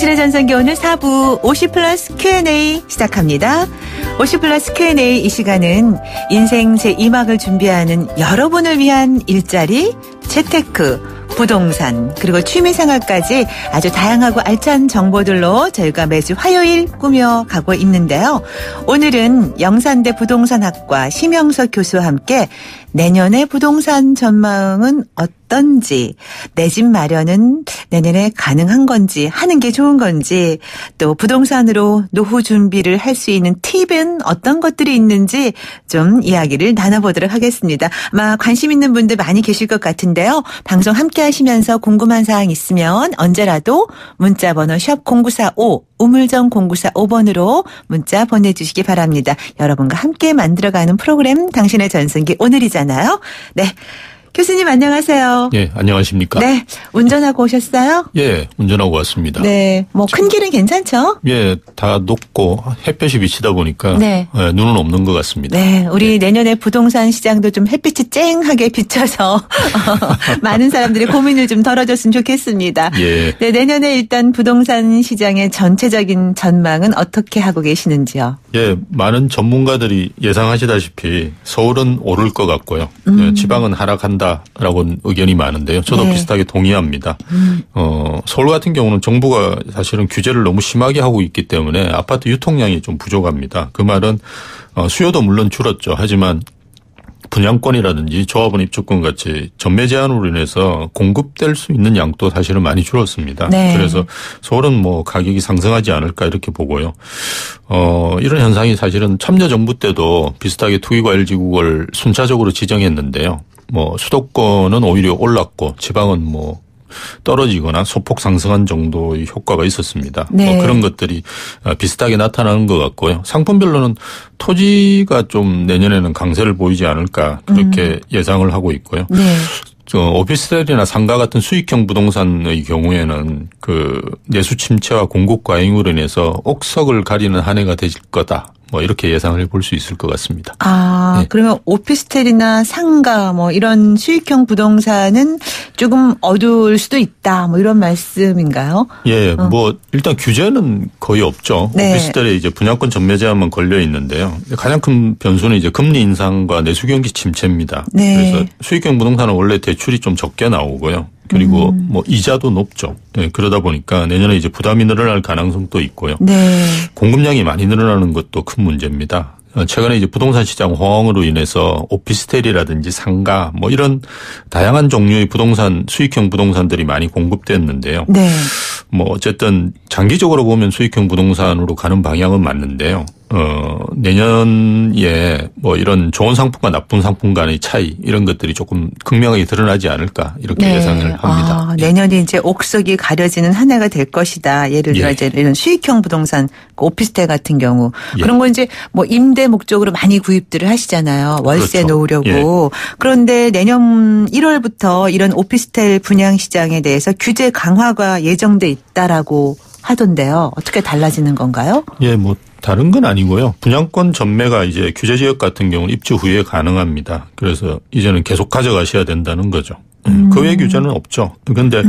당신의 전성기 오늘 4부 50플러스 Q&A 시작합니다. 50플러스 Q&A 이 시간은 인생 제2막을 준비하는 여러분을 위한 일자리, 재테크, 부동산, 그리고 취미생활까지 아주 다양하고 알찬 정보들로 저희가 매주 화요일 꾸며가고 있는데요. 오늘은 영산대 부동산학과 심영석 교수와 함께 내년의 부동산 전망은 어떤지, 내 집 마련은 내년에 가능한 건지, 하는 게 좋은 건지, 또 부동산으로 노후 준비를 할 수 있는 팁은 어떤 것들이 있는지 좀 이야기를 나눠보도록 하겠습니다. 아마 관심 있는 분들 많이 계실 것 같은데요. 방송 함께 하시면서 궁금한 사항 있으면 언제라도 문자번호 샵 0945 우물정 0945번으로 문자 보내주시기 바랍니다. 여러분과 함께 만들어가는 프로그램 당신의 전성기 오늘이잖아요. 네. 교수님 안녕하세요. 예, 안녕하십니까. 네. 운전하고 오셨어요? 예, 운전하고 왔습니다. 네. 뭐 큰 길은 괜찮죠? 예, 다 높고 햇볕이 비치다 보니까 네. 예, 눈은 없는 것 같습니다. 네. 우리 내년에 부동산 시장도 좀 햇빛이 쨍하게 비쳐서 많은 사람들의 고민을 좀 덜어줬으면 좋겠습니다. 예. 네, 내년에 일단 부동산 시장의 전체적인 전망은 어떻게 하고 계시는지요? 예, 많은 전문가들이 예상하시다시피 서울은 오를 것 같고요. 예, 지방은 하락한다라고 의견이 많은데요. 저도 네. 비슷하게 동의합니다. 서울 같은 경우는 정부가 사실은 규제를 너무 심하게 하고 있기 때문에 아파트 유통량이 좀 부족합니다. 그 말은 수요도 물론 줄었죠. 하지만 분양권이라든지 조합원 입주권 같이 전매 제한으로 인해서 공급될 수 있는 양도 사실은 많이 줄었습니다. 네. 그래서 서울은 뭐 가격이 상승하지 않을까 이렇게 보고요. 이런 현상이 사실은 참여정부 때도 비슷하게 투기과열지구를 순차적으로 지정했는데요. 뭐 수도권은 오히려 올랐고 지방은 뭐 떨어지거나 소폭 상승한 정도의 효과가 있었습니다. 네. 그런 것들이 비슷하게 나타나는 것 같고요. 상품별로는 토지가 좀 내년에는 강세를 보이지 않을까 그렇게 예상을 하고 있고요. 네. 오피스텔이나 상가 같은 수익형 부동산의 경우에는 그 내수 침체와 공급 과잉으로 인해서 옥석을 가리는 한 해가 될 거다. 뭐 이렇게 예상을 해볼 수 있을 것 같습니다. 아, 네. 그러면 오피스텔이나 상가 뭐 이런 수익형 부동산은 조금 어두울 수도 있다. 뭐 이런 말씀인가요? 예, 뭐 일단 규제는 거의 없죠. 네. 오피스텔에 이제 분양권 전매 제한만 걸려 있는데요. 가장 큰 변수는 이제 금리 인상과 내수 경기 침체입니다. 네. 그래서 수익형 부동산은 원래 대출이 좀 적게 나오고요. 그리고 뭐 이자도 높죠. 네, 그러다 보니까 내년에 이제 부담이 늘어날 가능성도 있고요. 네. 공급량이 많이 늘어나는 것도 큰 문제입니다. 최근에 이제 부동산 시장 호황으로 인해서 오피스텔이라든지 상가 뭐 이런 다양한 종류의 부동산 수익형 부동산들이 많이 공급됐는데요. 네. 뭐 어쨌든 장기적으로 보면 수익형 부동산으로 가는 방향은 맞는데요. 내년에 뭐 이런 좋은 상품과 나쁜 상품 간의 차이 이런 것들이 조금 극명하게 드러나지 않을까 이렇게 네. 예상을 합니다. 아, 내년에 이제 옥석이 가려지는 한 해가 될 것이다. 예를 들어 이제 이런 수익형 부동산, 오피스텔 같은 경우 그런 거 이제 뭐 임대 목적으로 많이 구입들을 하시잖아요. 월세 그렇죠. 놓으려고. 그런데 내년 1월부터 이런 오피스텔 분양 시장에 대해서 규제 강화가 예정돼 있다라고 하던데요. 어떻게 달라지는 건가요? 예, 뭐 다른 건 아니고요. 분양권 전매가 이제 규제 지역 같은 경우는 입주 후에 가능합니다. 그래서 이제는 계속 가져가셔야 된다는 거죠. 그 외 규제는 없죠. 그런데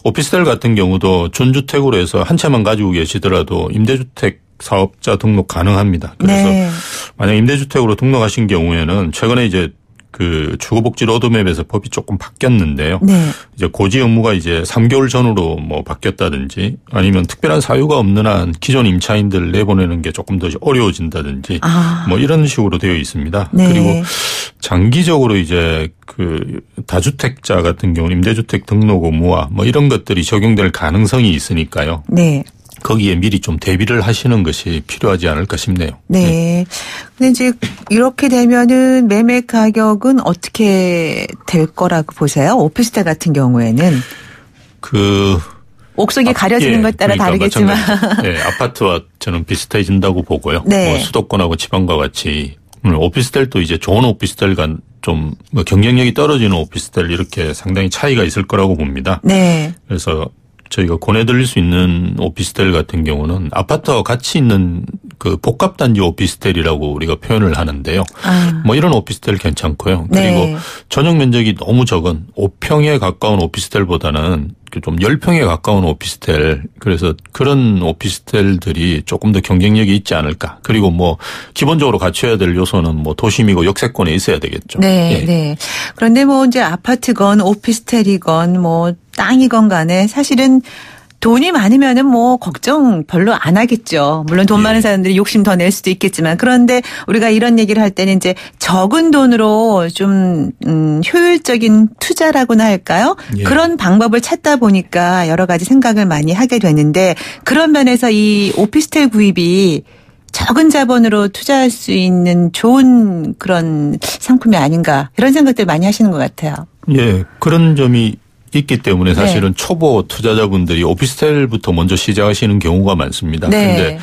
오피스텔 같은 경우도 준주택으로 해서 한 채만 가지고 계시더라도 임대주택 사업자 등록 가능합니다. 그래서 네. 만약 임대주택으로 등록하신 경우에는 최근에 이제 그 주거복지 로드맵에서 법이 조금 바뀌었는데요. 네. 이제 고지 업무가 이제 3개월 전으로 뭐 바뀌었다든지 아니면 특별한 사유가 없는 한 기존 임차인들 내보내는 게 조금 더 어려워진다든지 뭐 이런 식으로 되어 있습니다. 네. 그리고 장기적으로 이제 그 다주택자 같은 경우는 임대주택 등록 의무화 뭐 이런 것들이 적용될 가능성이 있으니까요. 네. 거기에 미리 좀 대비를 하시는 것이 필요하지 않을까 싶네요. 네. 근데 이제 이렇게 되면은 매매 가격은 어떻게 될 거라고 보세요? 오피스텔 같은 경우에는. 옥석이 가려지는 것에 따라 그러니까 다르겠지만. 네, 아파트와 저는 비슷해진다고 보고요. 네. 뭐 수도권하고 지방과 같이 오피스텔도 이제 좋은 오피스텔과 좀 경쟁력이 떨어지는 오피스텔 이렇게 상당히 차이가 있을 거라고 봅니다. 네. 그래서 저희가 권해드릴 수 있는 오피스텔 같은 경우는 아파트와 같이 있는 그 복합단지 오피스텔이라고 우리가 표현을 하는데요. 뭐 이런 오피스텔 괜찮고요. 그리고 네. 전용 면적이 너무 적은 5평에 가까운 오피스텔보다는 좀 10평에 가까운 오피스텔, 그래서 그런 오피스텔들이 조금 더 경쟁력이 있지 않을까. 그리고 뭐 기본적으로 갖춰야 될 요소는 뭐 도심이고 역세권에 있어야 되겠죠. 네, 예. 네. 그런데 뭐 이제 아파트건 오피스텔이건 뭐 땅이건 간에 사실은 돈이 많으면은 뭐 걱정 별로 안 하겠죠. 물론 돈 많은 사람들이 욕심 더 낼 수도 있겠지만, 그런데 우리가 이런 얘기를 할 때는 이제 적은 돈으로 좀 효율적인 투자라고나 할까요? 예. 그런 방법을 찾다 보니까 여러 가지 생각을 많이 하게 되는데, 그런 면에서 이 오피스텔 구입이 적은 자본으로 투자할 수 있는 좋은 그런 상품이 아닌가, 이런 생각들 많이 하시는 것 같아요. 예, 그런 점이 있기 때문에 사실은 초보 투자자분들이 오피스텔부터 먼저 시작하시는 경우가 많습니다. 그런데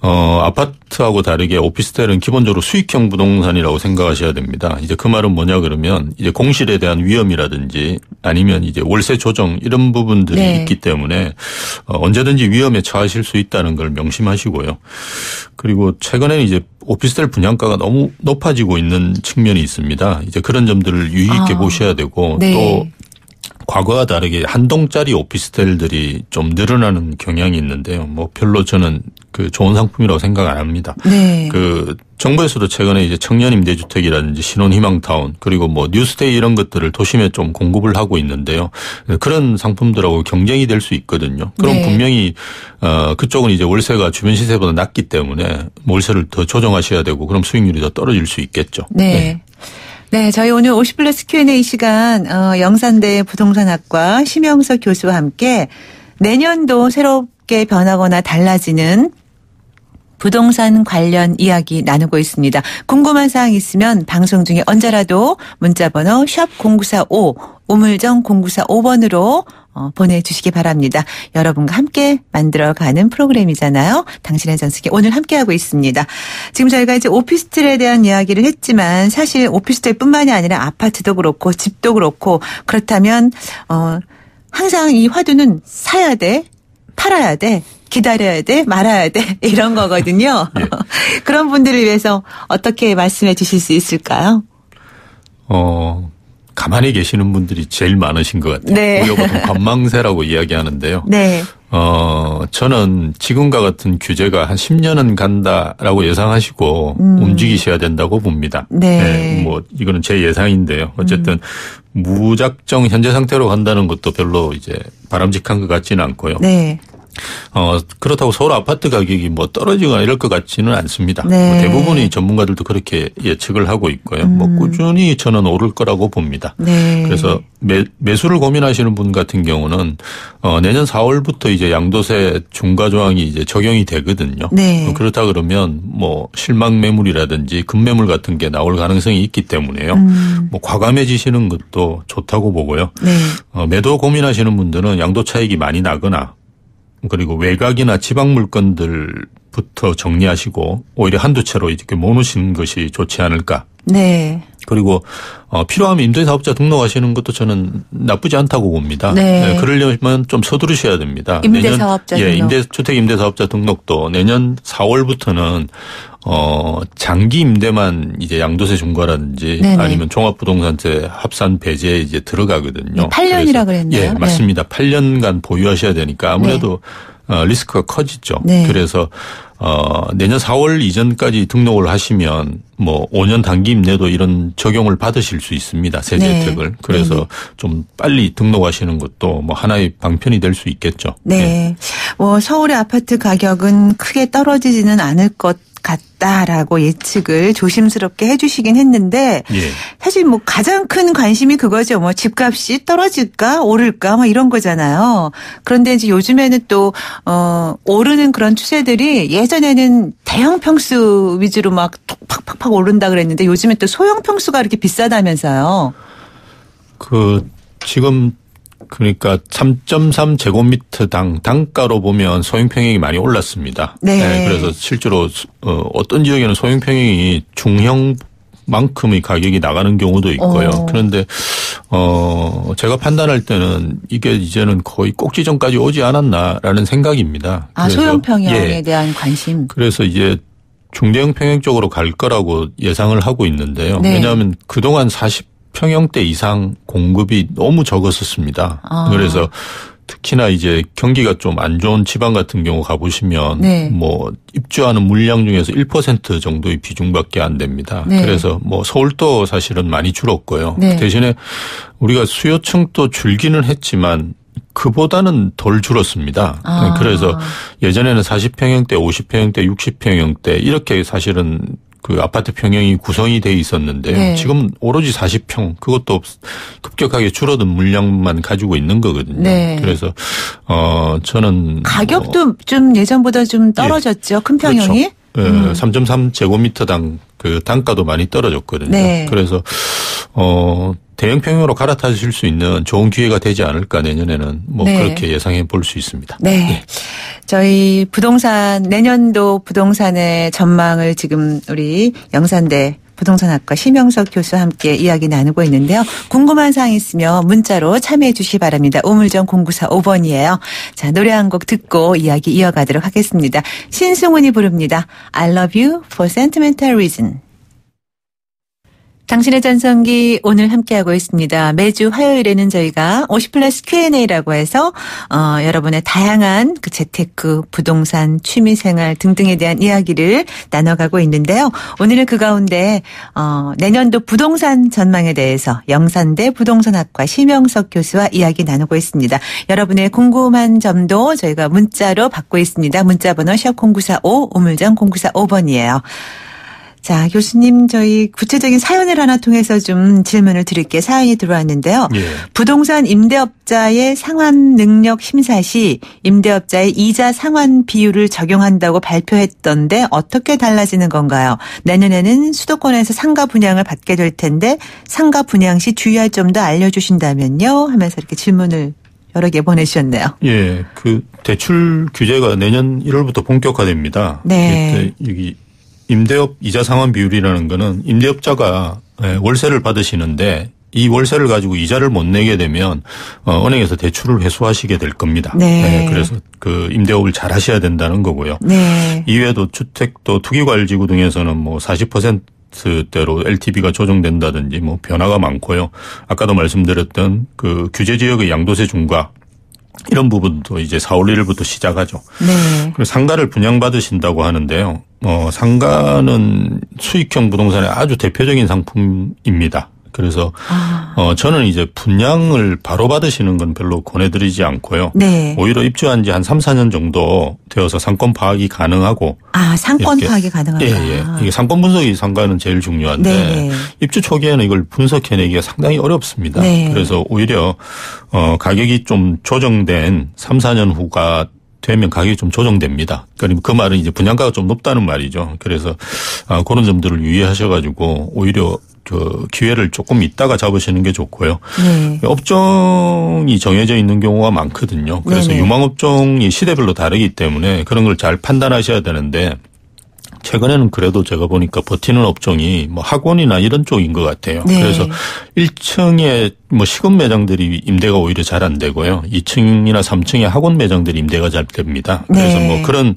아파트하고 다르게 오피스텔은 기본적으로 수익형 부동산이라고 생각하셔야 됩니다. 이제 그 말은 뭐냐 그러면 이제 공실에 대한 위험이라든지 아니면 이제 월세 조정 이런 부분들이 있기 때문에 언제든지 위험에 처하실 수 있다는 걸 명심하시고요. 그리고 최근에는 이제 오피스텔 분양가가 너무 높아지고 있는 측면이 있습니다. 이제 그런 점들을 유의 있게 보셔야 되고 또 과거와 다르게 한 동짜리 오피스텔들이 좀 늘어나는 경향이 있는데요. 뭐 별로 저는 그 좋은 상품이라고 생각 안 합니다. 네. 그 정부에서도 최근에 이제 청년 임대주택이라든지 신혼희망타운 그리고 뭐 뉴스테이 이런 것들을 도심에 좀 공급을 하고 있는데요. 그런 상품들하고 경쟁이 될 수 있거든요. 그럼 분명히 그쪽은 이제 월세가 주변 시세보다 낮기 때문에 월세를 더 조정하셔야 되고 그럼 수익률이 더 떨어질 수 있겠죠. 네, 저희 오늘 50플러스 Q&A 시간 영산대 부동산학과 심영석 교수와 함께 내년도 새롭게 변하거나 달라지는 부동산 관련 이야기 나누고 있습니다. 궁금한 사항 있으면 방송 중에 언제라도 문자번호 샵 0945 우물정 0945번으로 보내주시기 바랍니다. 여러분과 함께 만들어가는 프로그램이잖아요. 당신의 전승기 오늘 함께하고 있습니다. 지금 저희가 이제 오피스텔에 대한 이야기를 했지만 사실 오피스텔뿐만이 아니라 아파트도 그렇고 집도 그렇고 그렇다면 항상 이 화두는 사야 돼, 팔아야 돼, 기다려야 돼, 말아야 돼 이런 거거든요. 그런 분들을 위해서 어떻게 말씀해 주실 수 있을까요? 가만히 계시는 분들이 제일 많으신 것 같아요. 네. 우리가 보통 관망세라고 이야기하는데요. 네. 저는 지금과 같은 규제가 한 10년은 간다라고 예상하시고 움직이셔야 된다고 봅니다. 네. 뭐 이거는 제 예상인데요. 어쨌든 무작정 현재 상태로 간다는 것도 별로 이제 바람직한 것 같지는 않고요. 네. 그렇다고 서울 아파트 가격이 뭐 떨어지거나 이럴 것 같지는 않습니다. 네. 뭐 대부분의 전문가들도 그렇게 예측을 하고 있고요. 뭐 꾸준히 저는 오를 거라고 봅니다. 네. 그래서 매수를 고민하시는 분 같은 경우는 내년 4월부터 이제 양도세 중과 조항이 이제 적용이 되거든요. 네. 그렇다 그러면 뭐 실망 매물이라든지 급매물 같은 게 나올 가능성이 있기 때문에요. 뭐 과감해지시는 것도 좋다고 보고요. 네. 매도 고민하시는 분들은 양도 차익이 많이 나거나 그리고 외곽이나 지방 물건들부터 정리하시고 오히려 한두 채로 이렇게 모으시는 것이 좋지 않을까. 네. 그리고 필요하면 임대사업자 등록하시는 것도 저는 나쁘지 않다고 봅니다. 네. 그러려면 좀 서두르셔야 됩니다. 임대사업자 등록. 주택 임대사업자 등록도 내년 4월부터는 장기 임대만 이제 양도세 중과라든지 네네. 아니면 종합부동산세 합산 배제에 이제 들어가거든요. 8년이라 그랬나요? 예, 맞습니다. 8년간 보유하셔야 되니까 아무래도 리스크가 커지죠. 네. 그래서 내년 4월 이전까지 등록을 하시면 뭐 5년 단기 임대도 이런 적용을 받으실 수 있습니다. 세제 혜택을. 그래서 좀 빨리 등록하시는 것도 뭐 하나의 방편이 될 수 있겠죠. 네. 뭐 서울의 아파트 가격은 크게 떨어지지는 않을 것 같다라고 예측을 조심스럽게 해주시긴 했는데 사실 뭐 가장 큰 관심이 그거죠. 뭐 집값이 떨어질까 오를까 뭐 이런 거잖아요. 그런데 이제 요즘에는 또 오르는 그런 추세들이 예전에는 대형 평수 위주로 막 팍팍팍 오른다 그랬는데 요즘에 또 소형 평수가 이렇게 비싸다면서요. 지금 그러니까 3.3 제곱미터당 단가로 보면 소형 평형이 많이 올랐습니다. 네. 그래서 실제로 어떤 지역에는 소형 평형이 중형만큼의 가격이 나가는 경우도 있고요. 그런데 제가 판단할 때는 이게 이제는 거의 꼭지점까지 오지 않았나라는 생각입니다. 소형 평형에 대한 관심. 그래서 이제 중대형 평형 쪽으로 갈 거라고 예상을 하고 있는데요. 네. 왜냐하면 그동안 40평형대 이상 공급이 너무 적었었습니다. 그래서 특히나 이제 경기가 좀 안 좋은 지방 같은 경우 가보시면 네. 뭐 입주하는 물량 중에서 1% 정도의 비중밖에 안 됩니다. 네. 그래서 뭐 서울도 사실은 많이 줄었고요. 네. 대신에 우리가 수요층도 줄기는 했지만 그보다는 덜 줄었습니다. 그래서 예전에는 40평형대, 50평형대, 60평형대 이렇게 사실은 그 아파트 평형이 구성이 돼 있었는데요. 네. 지금 오로지 40평 그것도 급격하게 줄어든 물량만 가지고 있는 거거든요. 네. 그래서 저는 가격도 좀 예전보다 좀 떨어졌죠. 큰 평형이. 그렇죠. 3.3제곱미터당 그 단가도 많이 떨어졌거든요. 네. 그래서 대형 평형으로 갈아타실 수 있는 좋은 기회가 되지 않을까 내년에는 뭐 네. 그렇게 예상해 볼 수 있습니다. 네. 네. 저희 내년도 부동산의 전망을 지금 우리 영산대 부동산학과 심영석 교수와 함께 이야기 나누고 있는데요. 궁금한 사항 있으면 문자로 참여해 주시기 바랍니다. 우물정 0945번이에요. 자, 노래 한 곡 듣고 이야기 이어가도록 하겠습니다. 신승훈이 부릅니다. I love you for sentimental reason. 당신의 전성기 오늘 함께하고 있습니다. 매주 화요일에는 저희가 50플러스 Q&A라고 해서 여러분의 다양한 그 재테크, 부동산, 취미생활 등등에 대한 이야기를 나눠가고 있는데요. 오늘은 그 가운데 내년도 부동산 전망에 대해서 영산대 부동산학과 심영석 교수와 이야기 나누고 있습니다. 여러분의 궁금한 점도 저희가 문자로 받고 있습니다. 문자번호 샵0945 우물정 0945번이에요. 자, 교수님, 저희 구체적인 사연을 하나 통해서 좀 질문을 드릴게요. 사연이 들어왔는데요. 예. 부동산 임대업자의 상환 능력 심사 시 임대업자의 이자 상환 비율을 적용한다고 발표했던데 어떻게 달라지는 건가요? 내년에는 수도권에서 상가 분양을 받게 될 텐데 상가 분양 시 주의할 점도 알려주신다면요? 하면서 이렇게 질문을 여러 개 보내주셨네요. 예, 그 대출 규제가 내년 1월부터 본격화됩니다. 네. 여기 임대업 이자 상환 비율이라는 거는 임대업자가 월세를 받으시는데 이 월세를 가지고 이자를 못 내게 되면 은행에서 대출을 회수하시게 될 겁니다. 네. 그래서 그 임대업을 잘 하셔야 된다는 거고요. 네. 이외에도 주택도 투기과열지구 등에서는 뭐 40%대로 LTV가 조정된다든지 뭐 변화가 많고요. 아까도 말씀드렸던 그 규제 지역의 양도세 중과 이런 부분도 이제 4월 1일부터 시작하죠. 네. 그리고 상가를 분양받으신다고 하는데요. 상가는 수익형 부동산의 아주 대표적인 상품입니다. 그래서 저는 이제 분양을 바로 받으시는 건 별로 권해드리지 않고요. 네. 오히려 입주한 지 한 3, 4년 정도 되어서 상권 파악이 가능하고. 상권 파악이 가능하다. 예. 이게 상권 분석이 상가는 제일 중요한데 네. 입주 초기에는 이걸 분석해내기가 상당히 어렵습니다. 네. 그래서 오히려 가격이 좀 조정된 3, 4년 후가 되면 가격이 좀 조정됩니다. 그러니까 그 말은 이제 분양가가 좀 높다는 말이죠. 그래서 그런 점들을 유의하셔가지고 오히려 그 기회를 조금 있다가 잡으시는 게 좋고요. 네. 업종이 정해져 있는 경우가 많거든요. 그래서 네네. 유망업종이 시대별로 다르기 때문에 그런 걸 잘 판단하셔야 되는데 최근에는 그래도 제가 보니까 버티는 업종이 뭐 학원이나 이런 쪽인 것 같아요. 네. 그래서 1층에 뭐 식업 매장들이 임대가 오히려 잘 안 되고요. 2층이나 3층에 학원 매장들이 임대가 잘 됩니다. 그래서 네. 뭐 그런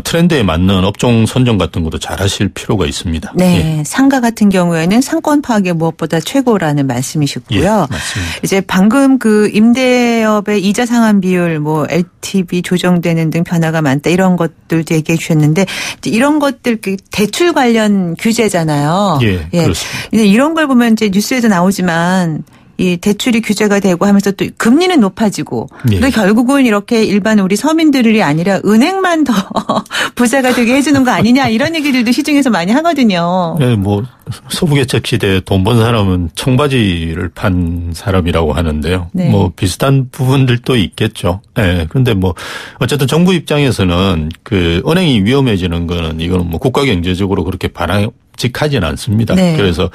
트렌드에 맞는 업종 선정 같은 것도 잘 하실 필요가 있습니다. 네. 상가 같은 경우에는 상권 파악이 무엇보다 최고라는 말씀이셨고요. 예, 맞습니다. 이제 방금 그 임대업의 이자 상환 비율, 뭐 LTV 조정되는 등 변화가 많다 이런 것들도 얘기해 주셨는데 이런 것들 대출 관련 규제잖아요. 예, 그렇습니다. 근데 이런 걸 보면 이제 뉴스에도 나오지만 이 대출이 규제가 되고 하면서 또 금리는 높아지고 예. 그러니까 결국은 이렇게 일반 우리 서민들이 아니라 은행만 더 부자가 되게 해주는 거 아니냐 이런 얘기들도 시중에서 많이 하거든요. 네, 뭐 서부개척 시대에 돈 번 사람은 청바지를 판 사람이라고 하는데요. 네. 뭐 비슷한 부분들도 있겠죠. 네, 그런데 뭐 어쨌든 정부 입장에서는 그 은행이 위험해지는 거는 이거는 뭐 국가 경제적으로 그렇게 바람직하지는 않습니다. 네. 그래서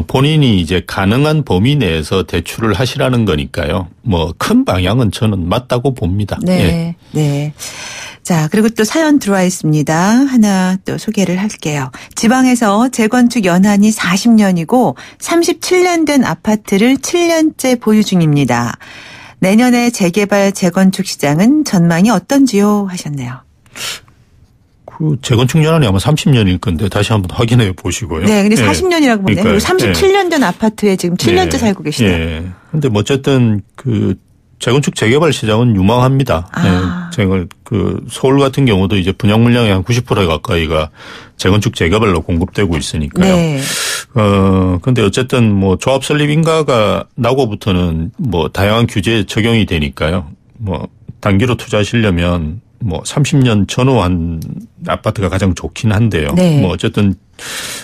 본인이 이제 가능한 범위 내에서 대출을 하시라는 거니까요. 뭐 큰 방향은 저는 맞다고 봅니다. 네. 예. 네. 자, 그리고 또 사연 들어와 있습니다. 하나 또 소개를 할게요. 지방에서 재건축 연한이 40년이고 37년 된 아파트를 7년째 보유 중입니다. 내년에 재개발 재건축 시장은 전망이 어떤지요? 하셨네요. 그 재건축 연한이 아마 30년일 건데 다시 한번 확인해 보시고요. 네, 근데 40년이라고 보네요. 그리고 37년 된 아파트에 지금 7년째 살고 계시네요. 예. 근데 뭐 어쨌든 그 재건축 재개발 시장은 유망합니다. 제가 그 서울 같은 경우도 이제 분양 물량의 한 90% 가까이가 재건축 재개발로 공급되고 있으니까요. 네. 근데 어쨌든 뭐 조합 설립 인가가 나고부터는 뭐 다양한 규제에 적용이 되니까요. 뭐 단기로 투자하시려면 뭐 30년 전후한 아파트가 가장 좋긴 한데요. 네. 뭐 어쨌든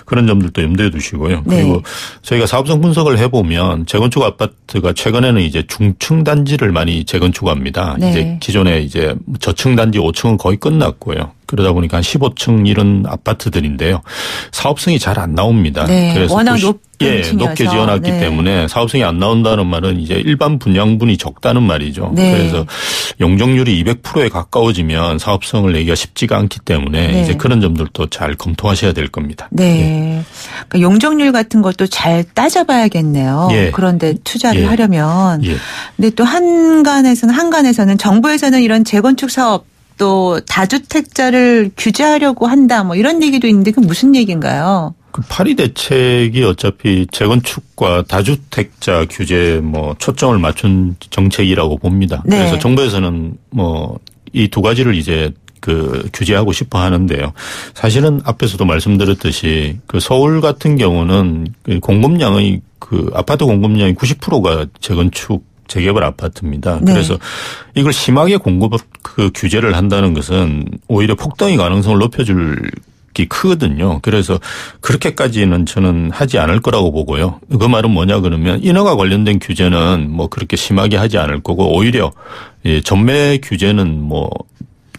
그런 점들도 염두에 두시고요. 그리고 네. 저희가 사업성 분석을 해보면 재건축 아파트가 최근에는 이제 중층 단지를 많이 재건축합니다. 네. 이제 기존에 이제 저층 단지 5층은 거의 끝났고요. 그러다 보니까 한 15층 이런 아파트들인데요. 사업성이 잘 안 나옵니다. 네. 그래서 워낙 높은 높게 지어놨기 네. 때문에 사업성이 안 나온다는 말은 이제 일반 분양분이 적다는 말이죠. 네. 그래서 용적률이 200%에 가까워지면 사업성을 내기가 쉽지가 않기 때문에 네. 이제 그런 점들도 잘 검토하셔야 될 겁니다. 네. 그러니까 용적률 같은 것도 잘 따져봐야겠네요. 예. 그런데 투자를 예. 하려면. 예. 근데 또 한간에서는 정부에서는 이런 재건축 사업 또 다주택자를 규제하려고 한다 뭐 이런 얘기도 있는데 그게 무슨 얘기인가요? 그 파리 대책이 어차피 재건축과 다주택자 규제에 뭐 초점을 맞춘 정책이라고 봅니다. 네. 그래서 정부에서는 뭐 이 두 가지를 이제 그 규제하고 싶어 하는데요. 사실은 앞에서도 말씀드렸듯이 그 서울 같은 경우는 그 공급량의 그 아파트 공급량의 90%가 재건축 재개발 아파트입니다. 네. 그래서 이걸 심하게 공급 그 규제를 한다는 것은 오히려 폭등의 가능성을 높여줄 기 크거든요. 그래서 그렇게까지는 저는 하지 않을 거라고 보고요. 그 말은 뭐냐 그러면 인허가 관련된 규제는 뭐 그렇게 심하게 하지 않을 거고 오히려 전매 규제는 뭐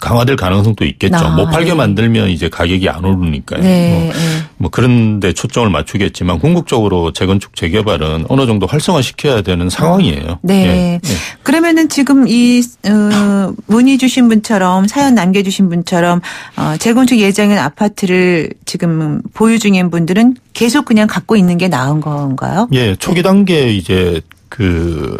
강화될 가능성도 있겠죠. 못 팔게 네. 만들면 이제 가격이 안 오르니까요. 네. 뭐 그런 데 초점을 맞추겠지만 궁극적으로 재건축 재개발은 어느 정도 활성화시켜야 되는 상황이에요. 네. 예. 그러면은 지금 이 문의 주신 분처럼 사연 남겨주신 분처럼 재건축 예정인 아파트를 지금 보유 중인 분들은 계속 그냥 갖고 있는 게 나은 건가요? 예, 초기 단계 이제 그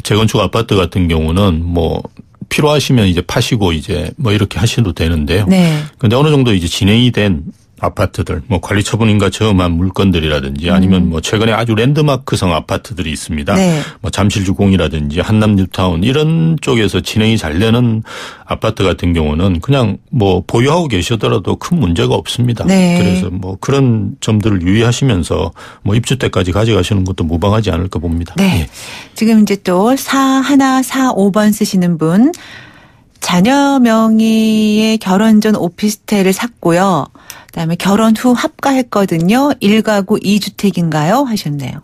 재건축 아파트 같은 경우는 뭐 필요하시면 이제 파시고 이제 뭐 이렇게 하셔도 되는데요. 네. 근데 어느 정도 이제 진행이 된 아파트들, 뭐 관리 처분인가 저음한 물건들이라든지 아니면 뭐 최근에 아주 랜드마크성 아파트들이 있습니다. 네. 뭐 잠실주공이라든지 한남 뉴타운 이런 쪽에서 진행이 잘 되는 아파트 같은 경우는 그냥 뭐 보유하고 계시더라도 큰 문제가 없습니다. 네. 그래서 뭐 그런 점들을 유의하시면서 뭐 입주 때까지 가져가시는 것도 무방하지 않을까 봅니다. 네. 예. 지금 이제 또 4145번 쓰시는 분. 자녀 명의의 결혼 전 오피스텔을 샀고요. 그다음에 결혼 후 합가했거든요. 1가구 2주택인가요? 하셨네요.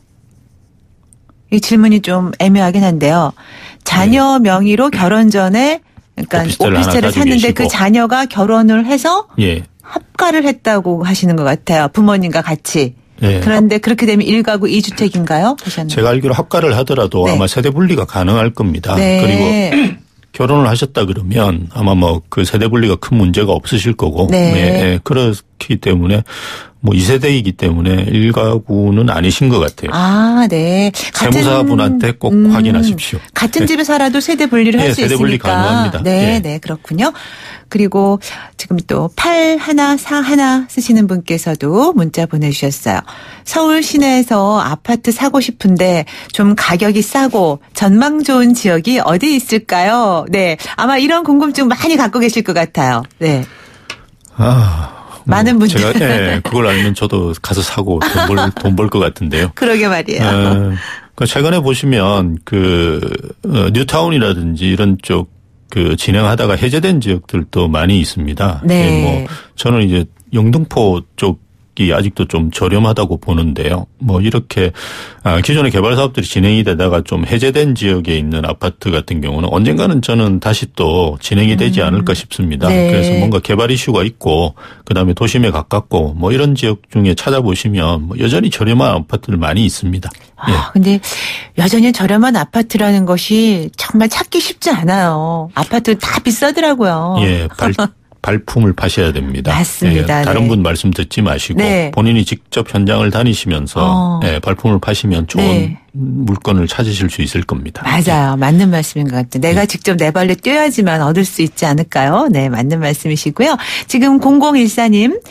이 질문이 좀 애매하긴 한데요. 자녀 명의로 결혼 전에 그러니까 오피스텔을 샀는데 그 자녀가 결혼을 해서 예. 합가를 했다고 하시는 것 같아요. 부모님과 같이. 네. 그런데 그렇게 되면 1가구 2주택인가요? 하셨나요? 제가 알기로 합가를 하더라도 네. 아마 세대 분리가 가능할 겁니다. 네. 그리고 결혼을 하셨다 그러면 아마 뭐 그 세대 분리가 큰 문제가 없으실 거고. 네. 네. 그렇기 때문에 뭐 2세대이기 때문에 1가구는 아니신 것 같아요. 아, 네. 세무사분한테 꼭 확인하십시오. 같은 집에 살아도 세대 분리를 할 네, 수 세대 있으니까. 분리 가능합니다. 네, 예. 네, 그렇군요. 그리고 지금 또 8141 쓰시는 분께서도 문자 보내주셨어요. 서울 시내에서 아파트 사고 싶은데 좀 가격이 싸고 전망 좋은 지역이 어디 있을까요? 네, 아마 이런 궁금증 많이 갖고 계실 것 같아요. 네. 많은 분들. 제가 그걸 알면 저도 가서 사고 돈 벌 것 같은데요. 그러게 말이에요. 최근에 보시면 뉴타운이라든지 이런 쪽 진행하다가 해제된 지역들도 많이 있습니다. 네. 뭐 저는 이제 영등포 쪽이 가격이 아직도 좀 저렴하다고 보는데요. 뭐 이렇게 기존의 개발 사업들이 진행이 되다가 좀 해제된 지역에 있는 아파트 같은 경우는 언젠가는 저는 다시 또 진행이 되지 않을까 싶습니다. 네. 그래서 뭔가 개발 이슈가 있고 그다음에 도심에 가깝고 뭐 이런 지역 중에 찾아보시면 뭐 여전히 저렴한 아파트들 많이 있습니다. 예. 근데 여전히 저렴한 아파트라는 것이 정말 찾기 쉽지 않아요. 아파트 다 비싸더라고요. 예, 발품을 파셔야 됩니다. 맞습니다. 예, 다른 네. 분 말씀 듣지 마시고 네. 본인이 직접 현장을 다니시면서 예, 발품을 파시면 좋은 네. 물건을 찾으실 수 있을 겁니다. 맞아요. 맞는 말씀인 것 같아요. 내가 직접 내 발로 뛰어야지만 얻을 수 있지 않을까요? 네, 맞는 말씀이시고요. 지금 0014님.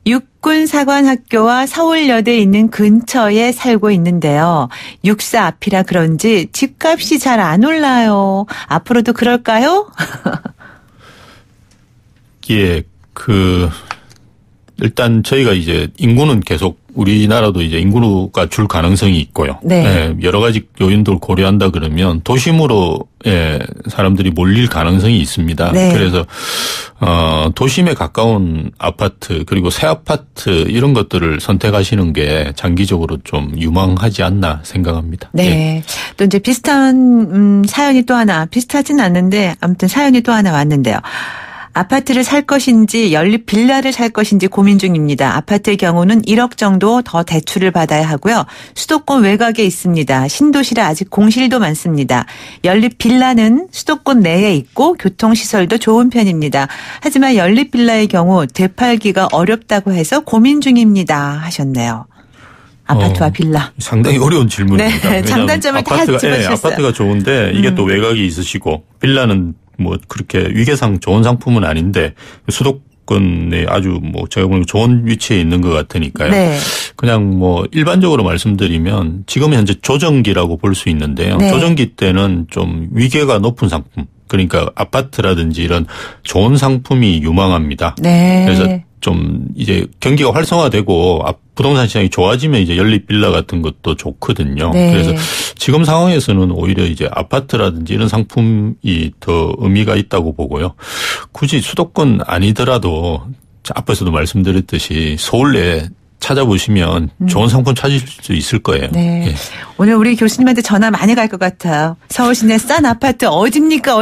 육군사관학교와 서울여대에 있는 근처에 살고 있는데요. 육사 앞이라 그런지 집값이 잘 안 올라요. 앞으로도 그럴까요? 예, 일단 저희가 이제 인구는 계속 우리나라도 이제 인구가 줄 가능성이 있고요. 네. 예, 여러 가지 요인들을 고려한다 그러면 도심으로 사람들이 몰릴 가능성이 있습니다. 네. 그래서 도심에 가까운 아파트 그리고 새 아파트 이런 것들을 선택하시는 게 장기적으로 좀 유망하지 않나 생각합니다. 네. 예. 또 이제 비슷한 사연이 또 하나 비슷하진 않는데 아무튼 사연이 또 하나 왔는데요. 아파트를 살 것인지 연립 빌라를 살 것인지 고민 중입니다. 아파트의 경우는 1억 정도 더 대출을 받아야 하고요. 수도권 외곽에 있습니다. 신도시라 아직 공실도 많습니다. 연립 빌라는 수도권 내에 있고 교통시설도 좋은 편입니다. 하지만 연립 빌라의 경우 되팔기가 어렵다고 해서 고민 중입니다 하셨네요. 아파트와 빌라. 상당히 어려운 질문입니다. 네, 장단점을 다 집어주셨어요. 아파트가 좋은데 이게 또 외곽이 있으시고 빌라는 뭐 그렇게 위계상 좋은 상품은 아닌데 수도권에 아주 뭐 제가 보기엔 좋은 위치에 있는 것 같으니까요. 네. 그냥 뭐 일반적으로 말씀드리면 지금 현재 조정기라고 볼 수 있는데요. 네. 조정기 때는 좀 위계가 높은 상품 그러니까 아파트라든지 이런 좋은 상품이 유망합니다. 네. 그래서 좀 이제 경기가 활성화되고 부동산 시장이 좋아지면 이제 연립 빌라 같은 것도 좋거든요. 네. 그래서 지금 상황에서는 오히려 이제 아파트라든지 이런 상품이 더 의미가 있다고 보고요. 굳이 수도권 아니더라도 앞에서도 말씀드렸듯이 서울 내에 찾아보시면 좋은 상품 찾으실 수 있을 거예요. 네. 예. 오늘 우리 교수님한테 전화 많이 갈 것 같아요. 서울 시내 싼 아파트 어딥니까?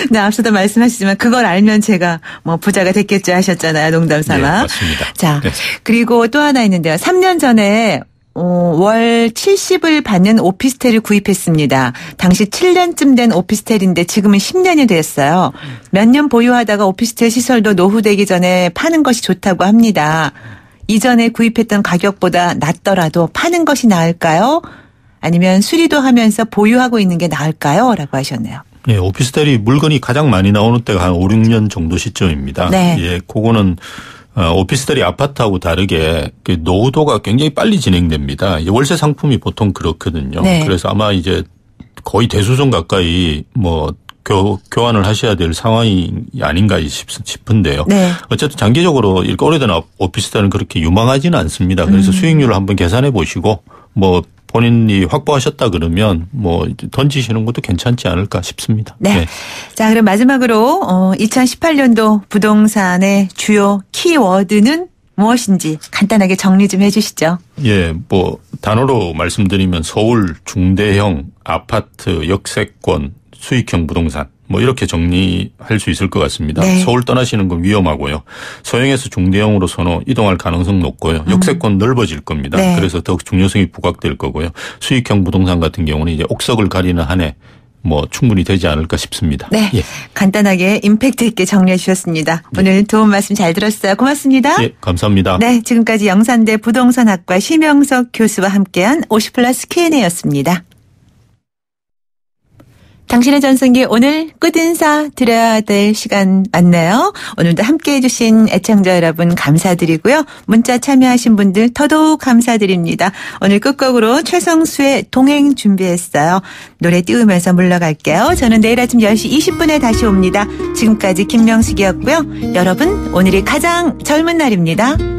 네, 앞서도 말씀하시지만 그걸 알면 제가 뭐 부자가 됐겠죠 하셨잖아요. 농담 삼아. 네, 맞습니다. 자, 네. 그리고 또 하나 있는데요. 3년 전에 월 70을 받는 오피스텔을 구입했습니다. 당시 7년쯤 된 오피스텔인데 지금은 10년이 됐어요. 몇 년 보유하다가 오피스텔 시설도 노후되기 전에 파는 것이 좋다고 합니다. 이전에 구입했던 가격보다 낮더라도 파는 것이 나을까요? 아니면 수리도 하면서 보유하고 있는 게 나을까요? 라고 하셨네요. 예, 오피스텔이 물건이 가장 많이 나오는 때가 한 5, 6년 정도 시점입니다. 네. 예, 그거는 오피스텔이 아파트하고 다르게 노후도가 굉장히 빨리 진행됩니다. 월세 상품이 보통 그렇거든요. 네. 그래서 아마 이제 거의 대수종 가까이 뭐 교환을 하셔야 될 상황이 아닌가 싶은데요. 네. 어쨌든 장기적으로 이렇게 오래된 오피스텔은 그렇게 유망하지는 않습니다. 그래서 수익률을 한번 계산해 보시고 뭐 본인이 확보하셨다 그러면 뭐 던지시는 것도 괜찮지 않을까 싶습니다. 네. 네. 자, 그럼 마지막으로 2018년도 부동산의 주요 키워드는 무엇인지 간단하게 정리 좀 해 주시죠. 예, 뭐 단어로 말씀드리면 서울, 중대형, 아파트, 역세권, 수익형 부동산 뭐 이렇게 정리할 수 있을 것 같습니다. 네. 서울 떠나시는 건 위험하고요. 소형에서 중대형으로 이동할 가능성 높고요. 역세권 넓어질 겁니다. 네. 그래서 더욱 중요성이 부각될 거고요. 수익형 부동산 같은 경우는 이제 옥석을 가리는 한에 뭐 충분히 되지 않을까 싶습니다. 네. 예. 간단하게 임팩트 있게 정리해 주셨습니다. 오늘 도움 말씀 잘 들었어요. 고맙습니다. 예, 감사합니다. 네, 지금까지 영산대 부동산학과 심영석 교수와 함께한 50플러스 Q&A였습니다. 당신의 전성기 오늘 끝인사 드려야 될 시간 맞나요? 오늘도 함께해 주신 애청자 여러분 감사드리고요. 문자 참여하신 분들 더더욱 감사드립니다. 오늘 끝곡으로 최성수의 동행 준비했어요. 노래 띄우면서 물러갈게요. 저는 내일 아침 10시 20분에 다시 옵니다. 지금까지 김명숙이었고요. 여러분 오늘이 가장 젊은 날입니다.